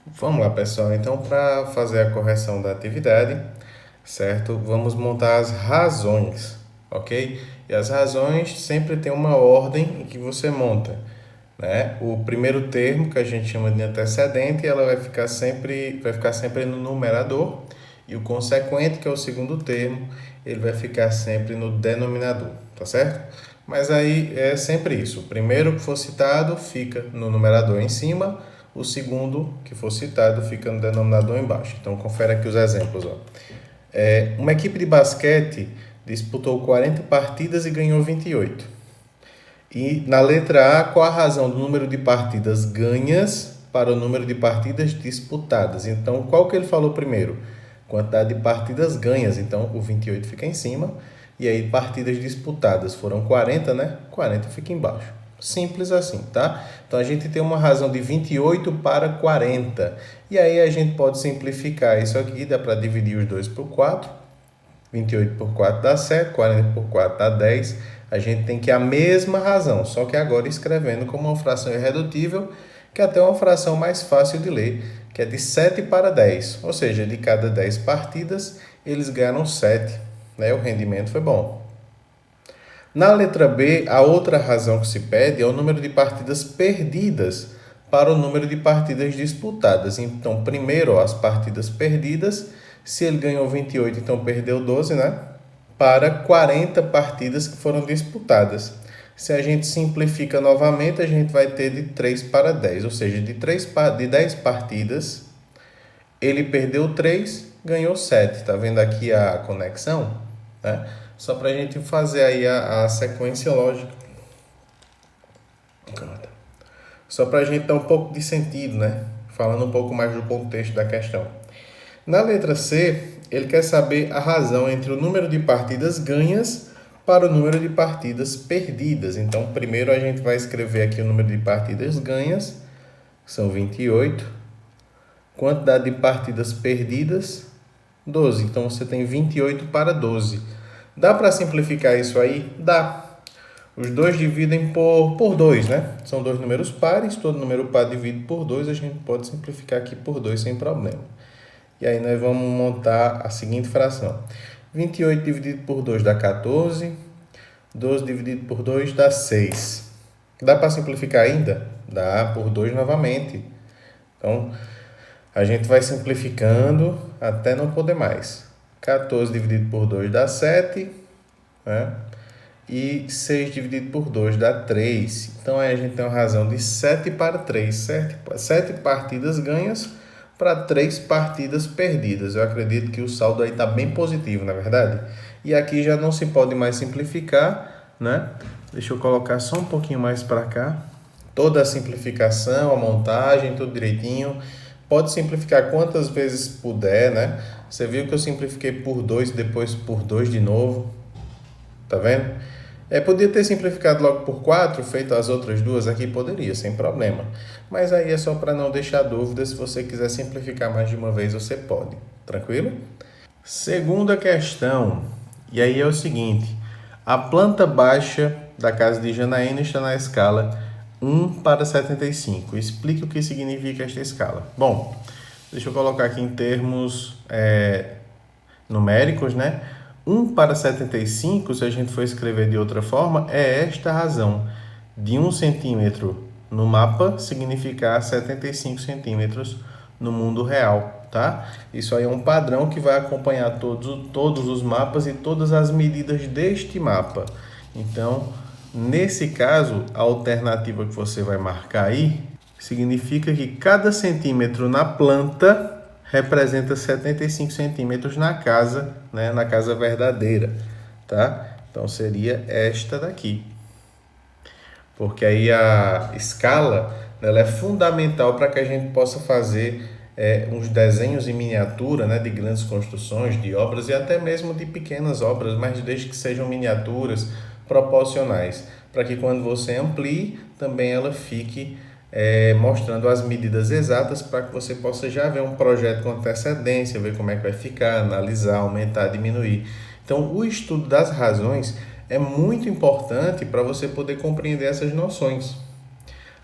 Vamos lá, pessoal. Então, para fazer a correção da atividade, certo? Vamos montar as razões, ok? E as razões sempre tem uma ordem em que você monta, né? O primeiro termo, que a gente chama de antecedente, ela vai ficar sempre no numerador, e o consequente, que é o segundo termo, ele vai ficar sempre no denominador, tá certo? Mas aí é sempre isso. O primeiro que for citado fica no numerador em cima, o segundo que for citado fica no denominador embaixo. Então confere aqui os exemplos, ó. Uma equipe de basquete disputou 40 partidas e ganhou 28. E na letra A, qual a razão do número de partidas ganhas para o número de partidas disputadas? Então, qual que ele falou primeiro? Quantidade de partidas ganhas. Então, o 28 fica em cima. E aí, partidas disputadas foram 40, né? 40 fica embaixo. Simples assim, tá? Então, a gente tem uma razão de 28 para 40. E aí, a gente pode simplificar isso aqui. Dá para dividir os dois por 4. 28 por 4 dá 7, 40 por 4 dá 10. A gente tem que a mesma razão, só que agora escrevendo como uma fração irredutível, que é até uma fração mais fácil de ler, que é de 7 para 10. Ou seja, de cada 10 partidas, eles ganharam 7. Né? O rendimento foi bom. Na letra B, a outra razão que se pede é o número de partidas perdidas para o número de partidas disputadas. Então, primeiro, ó, as partidas perdidas. Se ele ganhou 28, então perdeu 12, né? Para 40 partidas que foram disputadas. Se a gente simplifica novamente, a gente vai ter de 3 para 10. Ou seja, de 10 partidas, ele perdeu 3, ganhou 7. Tá vendo aqui a conexão? Né? Só para a gente fazer aí a sequência lógica. Só para a gente dar um pouco de sentido, né? Falando um pouco mais do contexto da questão. Na letra C, ele quer saber a razão entre o número de partidas ganhas para o número de partidas perdidas. Então, primeiro a gente vai escrever aqui o número de partidas ganhas, que são 28. Quantidade de partidas perdidas, 12. Então, você tem 28 para 12. Dá para simplificar isso aí? Dá. Os dois dividem por 2, né? São dois números pares, todo número par divide por 2, a gente pode simplificar aqui por 2 sem problema. E aí nós vamos montar a seguinte fração. 28 dividido por 2 dá 14. 12 dividido por 2 dá 6. Dá para simplificar ainda? Dá por 2 novamente. Então, a gente vai simplificando até não poder mais. 14 dividido por 2 dá 7. Né? E 6 dividido por 2 dá 3. Então, aí a gente tem uma razão de 7 para 3. 7 partidas ganhas para 3 partidas perdidas. Eu acredito que o saldo aí está bem positivo, na verdade. E aqui já não se pode mais simplificar, né? Deixa eu colocar só um pouquinho mais para cá. Toda a simplificação, a montagem, tudo direitinho. Pode simplificar quantas vezes puder, né? Você viu que eu simplifiquei por 2 e depois por 2 de novo. Tá vendo? Podia ter simplificado logo por 4, feito as outras duas aqui, poderia, sem problema. Mas aí é só para não deixar dúvida, se você quiser simplificar mais de uma vez, você pode. Tranquilo? Segunda questão, e aí é o seguinte, a planta baixa da casa de Janaína está na escala 1 para 75. Explique o que significa esta escala. Bom, deixa eu colocar aqui em termos numéricos, né? 1 para 75, se a gente for escrever de outra forma, é esta razão. De 1 centímetro no mapa significar 75 centímetros no mundo real, tá? Isso aí é um padrão que vai acompanhar todos os mapas e todas as medidas deste mapa. Então, nesse caso, a alternativa que você vai marcar aí significa que cada centímetro na planta representa 75 centímetros na casa, né, na casa verdadeira, tá? Então, seria esta daqui. Porque aí a escala, ela é fundamental para que a gente possa fazer uns desenhos em miniatura, né, de grandes construções, de obras e até mesmo de pequenas obras, mas desde que sejam miniaturas proporcionais, para que quando você amplie, também ela fique mostrando as medidas exatas para que você possa já ver um projeto com antecedência, ver como é que vai ficar, analisar, aumentar, diminuir. Então, o estudo das razões é muito importante para você poder compreender essas noções.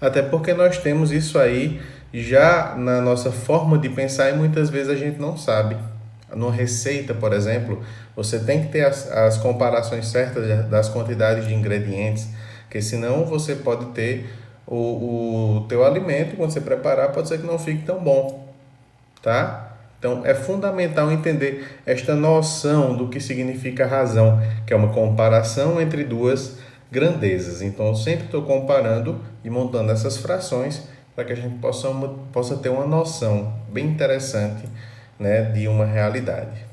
Até porque nós temos isso aí Já na nossa forma de pensar, e muitas vezes a gente não sabe. Numa receita, por exemplo, você tem que ter as comparações certas das quantidades de ingredientes, porque senão você pode ter o teu alimento, quando você preparar, pode ser que não fique tão bom, tá? Então é fundamental entender esta noção do que significa razão, que é uma comparação entre duas grandezas. Então eu sempre estou comparando e montando essas frações para que a gente possa ter uma noção bem interessante, né, de uma realidade.